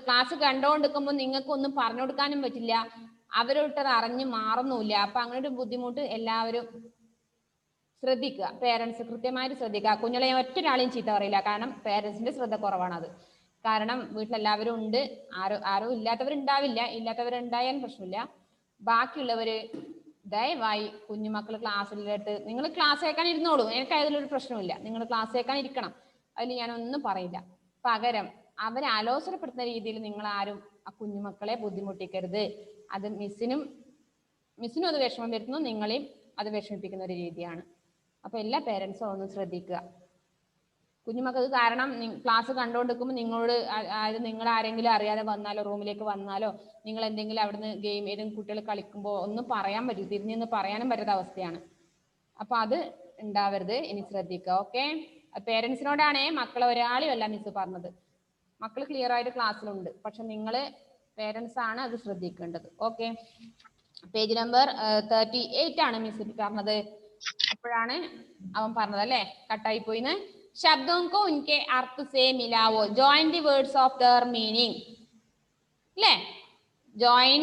ക്ലാസ് കണ്ടുകൊണ്ടിരിക്കുമ്പോൾ നിങ്ങൾക്ക് ഒന്നും പറഞ്ഞു കൊടുക്കാനും പറ്റില്ല, അവരോട്ടത് അറിഞ്ഞ് മാറുന്നില്ല. അപ്പൊ അങ്ങനെ ഒരു ബുദ്ധിമുട്ട് എല്ലാവരും ശ്രദ്ധിക്കുക. പേരൻസ് കൃത്യമായിട്ട് ശ്രദ്ധിക്കുക. കുഞ്ഞുങ്ങളെ ഒറ്റൊരാളെയും ചീത്ത പറയില്ല, കാരണം പേരൻസിന്റെ ശ്രദ്ധ കുറവാണത്. കാരണം വീട്ടിലെല്ലാവരും ഉണ്ട്, ആരും ഇല്ലാത്തവരുണ്ടാവില്ല, ഇല്ലാത്തവരുണ്ടായാലും പ്രശ്നമില്ല. ബാക്കിയുള്ളവര് ദയവായി കുഞ്ഞുമക്കൾ ക്ലാസ്സിലിട്ട് നിങ്ങൾ ക്ലാസ് കേൾക്കാൻ ഇരുന്നോളൂ, എനിക്ക് അതിലൊരു പ്രശ്നമില്ല. നിങ്ങൾ ക്ലാസ് കേൾക്കാൻ ഇരിക്കണം, അതിൽ ഞാനൊന്നും പറയില്ല. പകരം അവരെ ആലോചനപ്പെടുത്തുന്ന രീതിയിൽ നിങ്ങൾ ആരും ആ കുഞ്ഞുമക്കളെ ബുദ്ധിമുട്ടിക്കരുത്. അത് മിസ്സിനും അത് വിഷമം വരുന്നു, നിങ്ങളെയും അത് വിഷമിപ്പിക്കുന്ന ഒരു രീതിയാണ്. അപ്പൊ എല്ലാ പേരൻസും ഒന്ന് ശ്രദ്ധിക്കുക. കുഞ്ഞുമക്കൾക്ക് കാരണം ക്ലാസ് കണ്ടുകൊണ്ടിരിക്കുമ്പോൾ നിങ്ങൾ ആരെങ്കിലും അറിയാതെ വന്നാലോ, റൂമിലേക്ക് വന്നാലോ, നിങ്ങൾ എന്തെങ്കിലും അവിടുന്ന് ഗെയിം ഏതെങ്കിലും കുട്ടികൾ കളിക്കുമ്പോൾ ഒന്നും പറയാൻ പറ്റും, തിരിഞ്ഞൊന്ന് പറയാനും പറ്റാത്ത അവസ്ഥയാണ്. അപ്പൊ അത് ഉണ്ടാവരുത്, ഇനി ശ്രദ്ധിക്കുക. ഓക്കെ. പേരൻസിനോടാണേ, മക്കളെ ഒരാളും അല്ല മിസ് പറഞ്ഞത്. മക്കൾ ക്ലിയർ ആയിട്ട് ക്ലാസ്സിലുണ്ട്, പക്ഷെ നിങ്ങള് പേരൻസ് ആണ് അത് ശ്രദ്ധിക്കേണ്ടത്. ഓക്കെ. പേജ് നമ്പർ 38 ആണ് മിസ് പറഞ്ഞത്. അപ്പോഴാണ് അവൻ പറഞ്ഞത് അല്ലേ, കട്ടായി പോയിന്ന്. ശബ്ദോं को उनके अर्थ से मिलाओ, join the words of their meaning. അല്ലേ? Join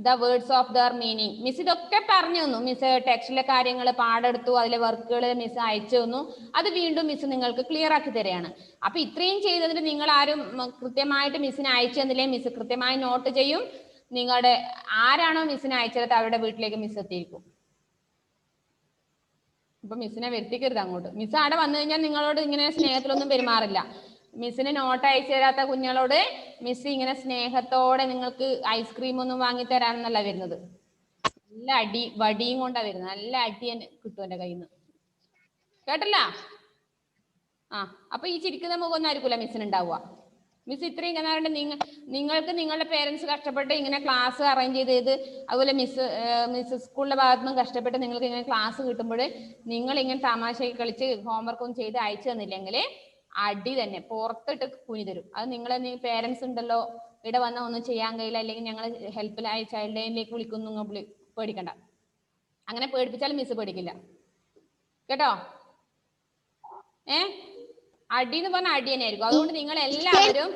the words of there meaning. Miss ഇതൊക്കെ പറഞ്ഞു തന്നു. മിസ് ടെക്സ്റ്റിലെ കാര്യങ്ങൾ പാടെടുത്തു, അതിലെ വർക്കുകൾ മിസ് അയച്ചു തന്നു. അത് വീണ്ടും മിസ് നിങ്ങൾക്ക് ക്ലിയർ ആക്കി തരികയാണ്. അപ്പൊ ഇത്രയും ചെയ്തതിന് നിങ്ങൾ ആരും കൃത്യമായിട്ട് മിസ്സിന് അയച്ചു തന്നില്ലേ, മിസ് കൃത്യമായി നോട്ട് ചെയ്യും. നിങ്ങളുടെ ആരാണോ മിസ്സിന് അയച്ചത് അവരുടെ വീട്ടിലേക്ക് മിസ് എത്തിയിരിക്കും. അപ്പൊ മിസ്സിനെ വരുത്തിക്കരുത് അങ്ങോട്ട്. മിസ് അവിടെ വന്നു കഴിഞ്ഞാൽ നിങ്ങളോട് ഇങ്ങനെ സ്നേഹത്തിലൊന്നും പെരുമാറില്ല. മിസ്സിന് നോട്ട് അയച്ചു തരാത്ത കുഞ്ഞുങ്ങളോട് മിസ് ഇങ്ങനെ സ്നേഹത്തോടെ നിങ്ങൾക്ക് ഐസ്ക്രീം ഒന്നും വാങ്ങി തരാമെന്നല്ല വരുന്നത്. നല്ല അടി വടിയും കൊണ്ടാ വരുന്നത്. നല്ല അടി കിട്ടും എന്റെ കയ്യിൽ നിന്ന്. കേട്ടല്ല? അപ്പൊ ഈ ചിരിക്കുന്ന മുഖമൊന്നും ആയിരിക്കില്ല മിസ്സിന് ഉണ്ടാവുക. മിസ് ഇത്രയും ഇങ്ങനെ നിങ്ങൾക്ക് നിങ്ങളുടെ പേരൻസ് കഷ്ടപ്പെട്ട് ഇങ്ങനെ ക്ലാസ് അറേഞ്ച് ചെയ്ത്, അതുപോലെ മിസ് സ്കൂളിന്റെ ഭാഗത്തു നിന്നും കഷ്ടപ്പെട്ട് നിങ്ങൾക്ക് ഇങ്ങനെ ക്ലാസ് കിട്ടുമ്പോൾ നിങ്ങൾ ഇങ്ങനെ തമാശ കളിച്ച് ഹോംവർക്ക് ഒന്നും ചെയ്ത് അയച്ചു തന്നില്ലെങ്കിൽ അടി തന്നെ പുറത്തിട്ട് കുനി തരും. അത് നിങ്ങളെ പേരൻസ് ഉണ്ടല്ലോ ഇവിടെ വന്നാൽ ഒന്നും ചെയ്യാൻ കഴിയില്ല, അല്ലെങ്കിൽ ഞങ്ങൾ ഹെൽപ്പിലായി ചൈൽഡ് ലൈനിലേക്ക് വിളിക്കുന്നു, പേടിക്കണ്ട. അങ്ങനെ പേടിപ്പിച്ചാൽ മിസ് പേടിക്കില്ല കേട്ടോ. അടി എന്ന് പറഞ്ഞാൽ അടി തന്നെ ആയിരിക്കും. അതുകൊണ്ട് നിങ്ങൾ എല്ലാവരും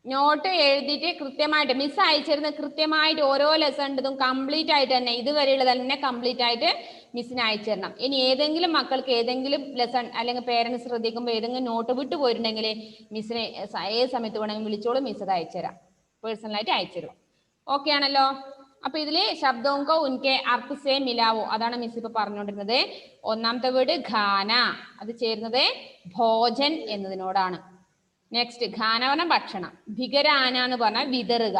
നോട്ട് എഴുതിയിട്ട് കൃത്യമായിട്ട് മിസ് അയച്ചിരുന്ന കൃത്യമായിട്ട് ഓരോ ലെസണിൻ്റെതും കംപ്ലീറ്റ് ആയിട്ട് തന്നെ ഇതുവരെയുള്ളത് തന്നെ കംപ്ലീറ്റ് ആയിട്ട് മിസ്സിന് അയച്ചു തരണം. ഇനി ഏതെങ്കിലും മക്കൾക്ക് ഏതെങ്കിലും ലെസൺ അല്ലെങ്കിൽ പേരൻസ് ശ്രദ്ധിക്കുമ്പോൾ ഏതെങ്കിലും നോട്ട് വിട്ടു പോയിട്ടുണ്ടെങ്കിൽ മിസ്സിനെ ഏത് സമയത്ത് വേണമെങ്കിൽ വിളിച്ചോളും, മിസ് അത് അയച്ചു തരാം, പേഴ്സണലായിട്ട് അയച്ചു തരും. ഓക്കെ ആണല്ലോ? അപ്പൊ ഇതില് ശബ്ദോങ്കോ ഉൻകെ അർത്ഥ സേ മിലാവോ, അതാണ് മിസ് ഇപ്പൊ പറഞ്ഞുകൊണ്ടിരുന്നത്. ഒന്നാമത്തെ വേർഡ് ഖാന, അത് ചേരുന്നത് ഭോജൻ എന്നതിനോടാണ്. നെക്സ്റ്റ് ഖാന പറഞ്ഞ ഭക്ഷണം, ഭിഗരാന എന്ന് പറഞ്ഞാൽ വിതറുക,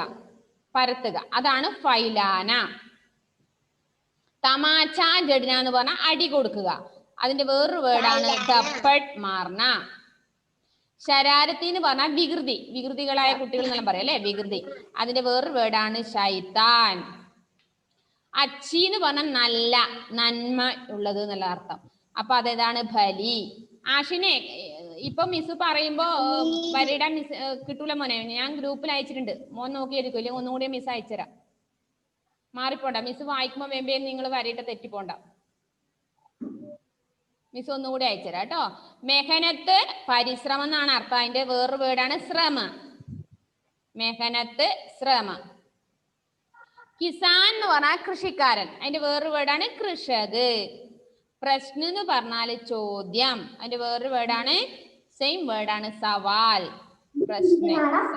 പരത്തുക, അതാണ് ഫൈലാന. തമാച്ച ജഡ്ന എന്ന് പറഞ്ഞാൽ അടി കൊടുക്കുക, അതിന്റെ വേറൊരു വേർഡാണ് ദപ്പട്ട് മാർന. ശരാരത്തി എന്ന് പറഞ്ഞാൽ വികൃതി, വികൃതികളായ കുട്ടികൾ എന്നെല്ലാം പറയാം അല്ലെ, വികൃതി, അതിന്റെ വേറൊരു വേർഡാണ് ശൈത്താൻ. അച്ചി എന്ന് പറഞ്ഞാൽ നല്ല, നന്മ ഉള്ളത് എന്നുള്ള അർത്ഥം. അപ്പൊ അതേതാണ് ബലി. ആഷിനെ ഇപ്പൊ മിസ് പറയുമ്പോ വരിടാൻ മിസ് കിട്ടൂല മോനെ, ഞാൻ ഗ്രൂപ്പിൽ അയച്ചിട്ടുണ്ട്, മോൻ നോക്കിയായിരിക്കും, ഇല്ലെങ്കിൽ ഒന്നുകൂടി മിസ് അയച്ചുതരാം. മാറിപ്പോണ്ട, മിസ് വായിക്കുമ്പോ വേമ്പേ നിങ്ങൾ വരയിട്ട് തെറ്റിപ്പോണ്ട, മിസ് ഒന്നുകൂടി അയച്ചുതരാം കേട്ടോ. മെഹനത്ത് പരിശ്രമം എന്നാണ് അർത്ഥം, അതിന്റെ വേറൊരു വേർഡാണ് ശ്രമ. മെഹനത്ത് ശ്രമ. കിസാൻ എന്ന് പറഞ്ഞാൽ കൃഷിക്കാരൻ, അതിന്റെ വേറൊരു വേർഡാണ് കൃഷക്. പ്രശ്ന എന്ന് പറഞ്ഞാല് ചോദ്യം, അതിന്റെ വേറൊരു വേർഡാണ് സെയിം വേർഡാണ് സവാൽ. പ്രശ്ന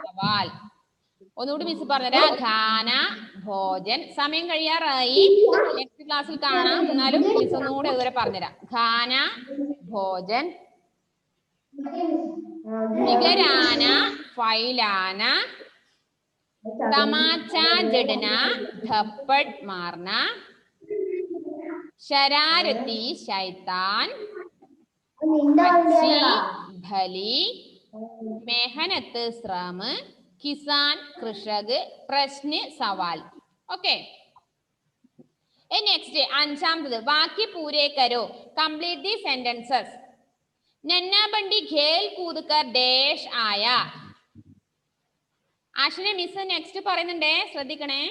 സവാൽ. ഒന്നുകൂടി മിസ് പറഞ്ഞുതരാ, ഖാന ഭോജൻ. സമയം കഴിയാറായി, നെക്സ്റ്റ് ക്ലാസ്സിൽ കാണാം, എന്നാലും മിസ് ഒന്നുകൂടി അതുവരെ പറഞ്ഞുതരാം. ഖാന ഭോജൻ, വികരാന ഫൈലാന, തമാച്ച ജഡന ധപ്പട്ട് മാർന, ശരാരത്തി ശൈത്താൻ, അച്ചി ഭലി, മെഹനത്ത് ശ്രമ, കിസാൻ കൃഷക്, പ്രശ്ന സവാൽ. ഓക്കെ. നെക്സ്റ്റ് അഞ്ചാമത്തത് വാക്യ പൂരേ കരോ, കംപ്ലീറ്റ് ദി സെന്റൻസസ്. നന്ന ബണ്ടി ഖേൽ കൂദ് കർ ഡേഷ് ആയ. ആഷിനെ മിസ് നെക്സ്റ്റ് പറയുന്നുണ്ടേ, ശ്രദ്ധിക്കണേ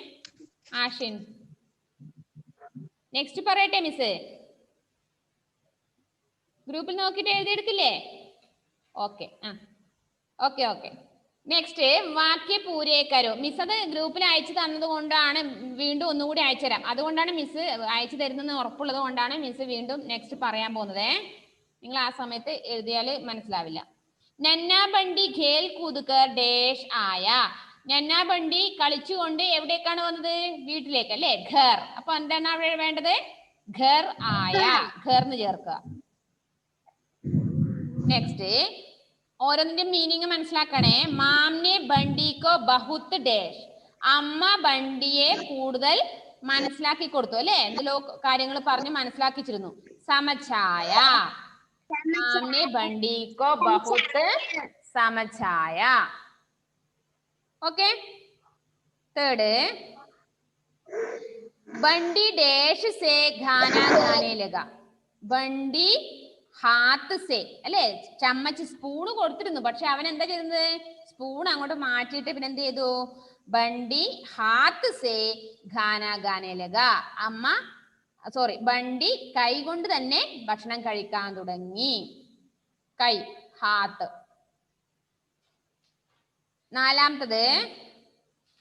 ആഷിൻ. നെക്സ്റ്റ് പറയട്ടെ മിസ്, ഗ്രൂപ്പിൽ നോക്കിയിട്ട് എഴുതിയെടുക്കില്ലേ? Okay okay okay. നെക്സ്റ്റ് വാക്യ പൂരേ കരോ. മിസ് അത് ഗ്രൂപ്പിൽ അയച്ചു തന്നത് കൊണ്ടാണ് വീണ്ടും ഒന്നുകൂടി അയച്ചു തരാം. അതുകൊണ്ടാണ് മിസ് അയച്ചു തരുന്നത് ഉറപ്പുള്ളത് കൊണ്ടാണ് മിസ് വീണ്ടും നെക്സ്റ്റ് പറയാൻ പോകുന്നത്. നിങ്ങൾ ആ സമയത്ത് എഴുതിയാൽ മനസ്സിലാവില്ല. നന്ന ബണ്ടി ഖേൽ കൂദ്കർ ഡേഷ് ആയ. നന്ന ബണ്ടി കളിച്ചുകൊണ്ട് എവിടേക്കാണ് വന്നത്? വീട്ടിലേക്ക് അല്ലെ, ഘർ. അപ്പൊ എന്താണ് അവിടെ വേണ്ടത്? ഘർ ആയ, ഘർന്ന് ചേർക്കുക. നെക്സ്റ്റ് ഓരോന്നിന്റെ മീനിങ് മനസ്സിലാക്കണേ. മാംനെ ബണ്ടിക്കോ ബഹുത്ത് ഡേഷ്. അമ്മ ബണ്ടിയെ കൂടുതൽ മനസ്സിലാക്കി കൊടുത്തു അല്ലെ, എന്തെല്ലോ കാര്യങ്ങൾ പറഞ്ഞ് മനസ്സിലാക്കിച്ചിരുന്നു. സമഛായ. മാംനെ ബണ്ടിക്കോ ബഹുത്ത് സമഛായ. ഓക്കെ. തേർഡ് ബണ്ടി ഡേഷ് സേ ഖാന ഖാനെ ലഗ. ബണ്ടി ഹാത്ത് സേ അല്ലെ, ചമ്മച്ച് സ്പൂണ് കൊടുത്തിരുന്നു, പക്ഷെ അവൻ എന്താ ചെയ്യുന്നത്? സ്പൂൺ അങ്ങോട്ട് മാറ്റിയിട്ട് പിന്നെ എന്ത് ചെയ്തു? ബണ്ടി ഹാത്ത് സേ ഖാന ഖാനെ ലഗ. ബണ്ടി കൈ കൊണ്ട് തന്നെ ഭക്ഷണം കഴിക്കാൻ തുടങ്ങി. കൈ, ഹാത്ത്. നാലാമത്തത്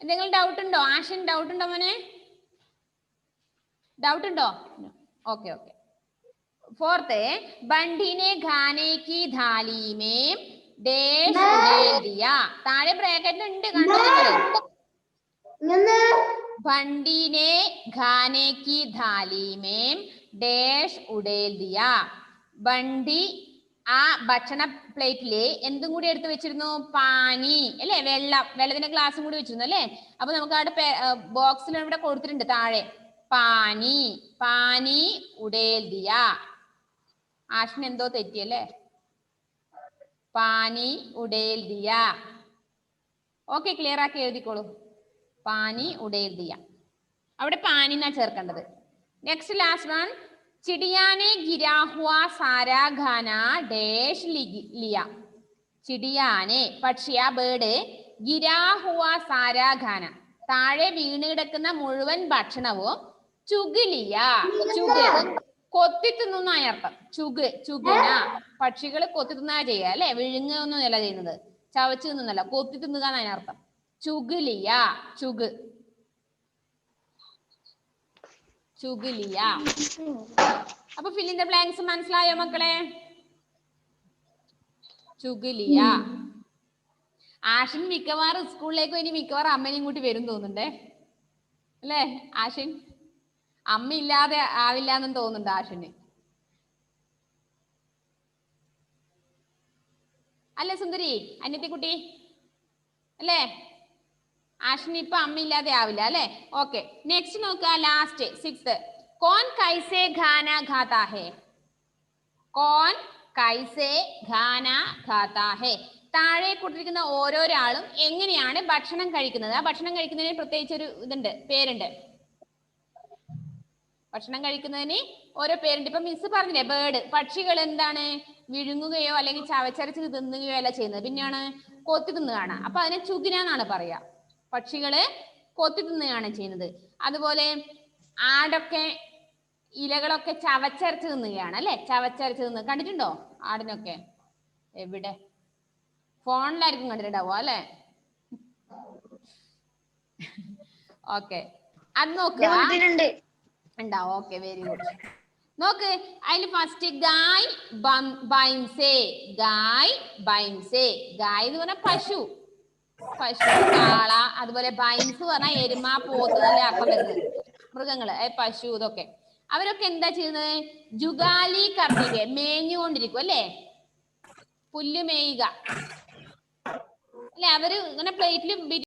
എന്തെങ്കിലും ഡൗട്ട് ഉണ്ടോ? ആഷൻ ഡൗട്ട് ഉണ്ടോ മോനെ? डाउट उണ്ടോ? Okay okay. फोर्थ है बंटी ने खाने की थाली में डैश उड़ेल दिया. താഴെ ബ്രാക്കറ്റ് ഉണ്ട് കണ്ടോ നിങ്ങൾ? बंटी ने खाने की थाली में डैश उड़ेल दिया. ബണ്ടി ആ ഭക്ഷണ പ്ലേറ്റില് എന്തും കൂടി എടുത്ത് വെച്ചിരുന്നു? പാനി അല്ലേ? വെള്ളത്തിന്റെ ഗ്ലാസും കൂടി വെച്ചിരുന്നു അല്ലേ? അപ്പൊ നമുക്ക് അവിടെ ബോക്സിൽ ഇവിടെ കൊടുത്തിട്ടുണ്ട് താഴെ പാനി. പാനി ഉടേൽ ദിയ. ആഷിന് എന്തോ തെറ്റിയല്ലേ? പാനി ഉടേൽ ദിയ. ഓക്കെ, ക്ലിയർ ആക്കി എഴുതിക്കോളൂ. പാനി ഉടേൽ ദിയ. അവിടെ പാനി എന്നാ ചേർക്കേണ്ടത്. Next last one. ചിടിയാനെ ഗിരാ ഹുവാ സാരാ ഖാന ഡേഷ് ലിയ. ചിടിയാനെ പക്ഷിയാ ബേർഡ് ഗിരാ ഹുവാ സാരാ ഖാന താഴെ വീണ് കിടക്കുന്ന മുഴുവൻ ഭക്ഷണവും ചുഗിലിയ. ചുഗ് കൊത്തി തിന്നുന്നായ അർത്ഥം. ചുഗ് ചുഗിന പക്ഷികൾ കൊത്തി തിന്നാ ചെയ്യുക അല്ലെ? വിഴുങ്ങൊന്നുമല്ല ചെയ്യുന്നത്, ചവച്ച് തിന്നല്ല, കൊത്തി തിന്നുക എന്നാണ് അർത്ഥം. ചുഗിലിയ. ചുഗ് ചുഗിലിയ. അപ്പൊ ഫിൽ ഇൻ ദ ബ്ലാങ്ക്സ് മനസ്സിലായോ മക്കളെ? ചുഗിലിയ. ആഷിൻ മിക്കവാറും സ്കൂളിലേക്ക് ഇനി മിക്കവാറും അമ്മേനെയും കൂട്ടി വരും തോന്നുന്നുണ്ടേ അല്ലേ ആഷിൻ? അമ്മ ഇല്ലാതെ ആവില്ല എന്നും തോന്നുന്നുണ്ട് ആഷിന് അല്ലേ സുന്ദരി? അന്യത്തിക്കുട്ടി അല്ലേ? ആഷിന് ഇപ്പൊ അമ്മ ഇല്ലാതെ ആവില്ല അല്ലെ? ഓക്കെ, നെക്സ്റ്റ് നോക്കുക. Last 6th. കോൻ കൈസേ ഖാന ഖാതാ ഹേ? കോൻ കൈസേ ഖാന ഖാതാ ഹേ? താഴെ കൊടുത്തിരിക്കുന്ന ഓരോരാളും എങ്ങനെയാണ് ഭക്ഷണം കഴിക്കുന്നത്? ആ ഭക്ഷണം കഴിക്കുന്നതിന് പ്രത്യേകിച്ച് ഒരു ഇതുണ്ട്, പേരുണ്ട്. ഭക്ഷണം കഴിക്കുന്നതിന് ഓരോ പേരുണ്ട്. ഇപ്പൊ മിസ് പറഞ്ഞില്ലേ, ബേർഡ് പക്ഷികൾ എന്താണ് വിഴുങ്ങുകയോ അല്ലെങ്കിൽ ചവച്ചരച്ച് തിന്നുകയോ അല്ല ചെയ്യുന്നത്, പിന്നെയാണ് കൊത്തി തിന്നുകയാണ്. അപ്പൊ അതിനെ ചുഗിന എന്നാണ് പറയാ. പക്ഷികള് കൊത്തി തിന്നുകയാണ് ചെയ്യുന്നത്. അതുപോലെ ആടൊക്കെ ഇലകളൊക്കെ ചവച്ചരച്ച് തിന്നുകയാണ് അല്ലെ? ചവച്ചരച്ച് തിന്ന് കണ്ടിട്ടുണ്ടോ ആടിനൊക്കെ? എവിടെ? ഫോണിലായിരിക്കും കണ്ടിട്ടുണ്ടാവുക അല്ലെ? ഓക്കെ, അത് നോക്കുക. ഉണ്ടാവും. Okay, very good. നോക്ക്, അതിൽ ഫസ്റ്റ് ഗായ് ബൈംസേ. ഗായ് ബൈംസേ. ഗായ് എന്ന് പറഞ്ഞാൽ പശു, പശു കാള. അതുപോലെ ബൈംസ് പറഞ്ഞാൽ എരുമ, പോത്ത്, നല്ല അർത്ഥം വരുന്നത് മൃഗങ്ങള്, പശു, ഇതൊക്കെ. അവരൊക്കെ എന്താ ചെയ്യുന്നത്? ജുഗാലി കർണിക, മേഞ്ഞുകൊണ്ടിരിക്കും അല്ലേ? പുല്ല് മേയുക അല്ലെ? അവര് ഇങ്ങനെ പ്ലേറ്റിൽ